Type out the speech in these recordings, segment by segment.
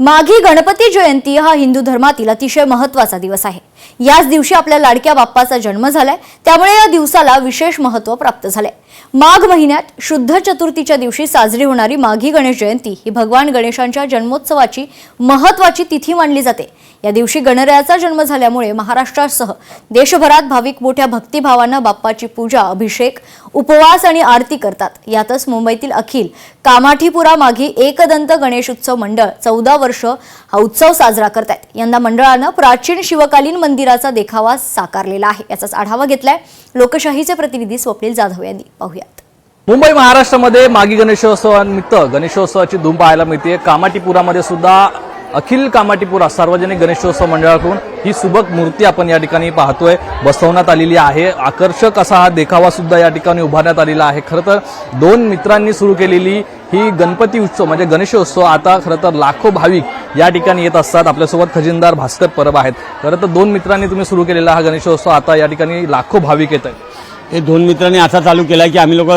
माघी गणपती जयंती हा हिंदू धर्मातील अतिशय महत्त्वाचा दिवस आहे। याच दिवशी आपल्या लाडक्या बाप्पाचा जन्म झालाय, त्यामुळे या दिवसाला विशेष महत्त्व प्राप्त झाले। माघ महिन्यात शुद्ध चतुर्थीच्या दिवशी साजरी होणारी माघी गणेश जयंती ही भगवान गणेशांच्या जन्मोत्सवाची महत्त्वाची तिथी मानली जाते। या दिवशी गणरायाचा जन्म झाल्यामुळे महाराष्ट्रासह देशभरात भाविक मोठ्या भक्तिभावाने बाप्पाची पूजा, अभिषेक, उपवास आणि आरती करतात। यातच मुंबईतील अखिल कामाठीपुरा माघी एकदंत गणेश उत्सव मंडळ 14 वर्ष हा उत्सव साजरा करतात। यंदा मंडळाने प्राचीन शिवकालीन मंदिराचा देखावा साकारलेला आहे। याचाच आढावा घेतलाय लोकशाहीचे प्रतिनिधी स्वप्नील जाधव यांनी। पाहूयात। मुंबई महाराष्ट्रामध्ये माघी गणेशोत्सवानिमित्त गणेशोत्सवाची धूम पाहायला मिळते। कामाठीपुरामध्ये सुद्धा अखिल कामाठीपुरा सार्वजनिक गणेशोत्सव मंडळाकडून ही सुबक मूर्ती आपण या ठिकाणी पाहतोय, बसवण्यात आलेली आहे। आकर्षक असा हा देखावा सुद्धा या ठिकाणी उभारण्यात आलेला आहे। खरं तर दोन मित्रांनी सुरू केलेली ही गणपती उत्सव म्हणजे गणेशोत्सव आता खरं तर लाखो भाविक या ठिकाणी येत असतात। आपल्यासोबत खजिनदार भास्कर परब आहेत। खरं तर दोन मित्रांनी तुम्ही सुरू केलेला हा गणेशोत्सव आता या ठिकाणी लाखो भाविक येत आहेत। हे दोन मित्रांनी असा चालू केला की आम्ही लोक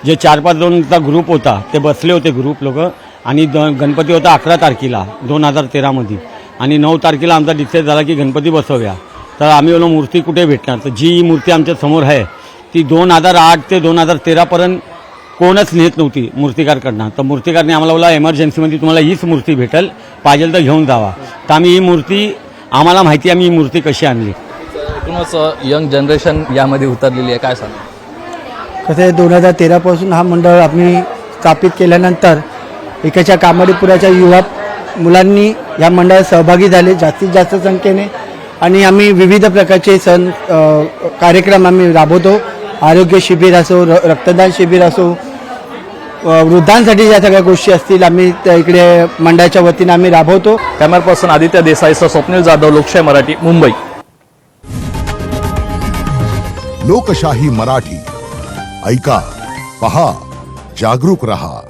जे 4-5 जणांचा ग्रुप होता ते बसले होते ग्रुप लोक, आणि गणपती होता 11 तारखेला 2013 मध्ये, आणि 9 तारखेला आमचा डिसाईड झाला की गणपती बसवूया। तर आम्ही बोललो मूर्ती कुठे भेटणार, तर जी मूर्ती आमच्या समोर आहे ती 2008 ते 2013 पर्यंत कोणच नेत नव्हती मूर्तिकारकडनं। तर मूर्तिकारने आम्हाला बोला इमर्जन्सीमध्ये तुम्हाला हीच मूर्ती भेटेल, पाहिजे तर घेऊन जावा। तर आम्ही ही मूर्ती, आम्हाला माहिती आम्ही ही मूर्ती कशी आणली। एकूणच यंग जनरेशन यामध्ये उतरलेली आहे, काय सांगा? कसं आहे 2013 पासून हा मंडळ आम्ही स्थापित केल्यानंतर एकाच्या कामाठीपुराच्या युवा मुलांनी या मंडळात सहभागी झाले जास्तीत जास्त संख्येने, आणि आम्ही विविध प्रकारचे सण कार्यक्रम आम्ही राबवतो। आरोग्य शिबिर असो, रक्तदान शिबिर असो, वृद्धांसाठी ज्या सगळ्या गोष्टी असतील आम्ही इकडे मंडळाच्या वतीने आम्ही राबवतो। कॅमेरा पर्सन आदित्य देसाईसह स्वप्नील जाधव, लोकशाही मराठी, मुंबई। लोकशाही मराठी, ऐका, पहा, जागरूक रहा।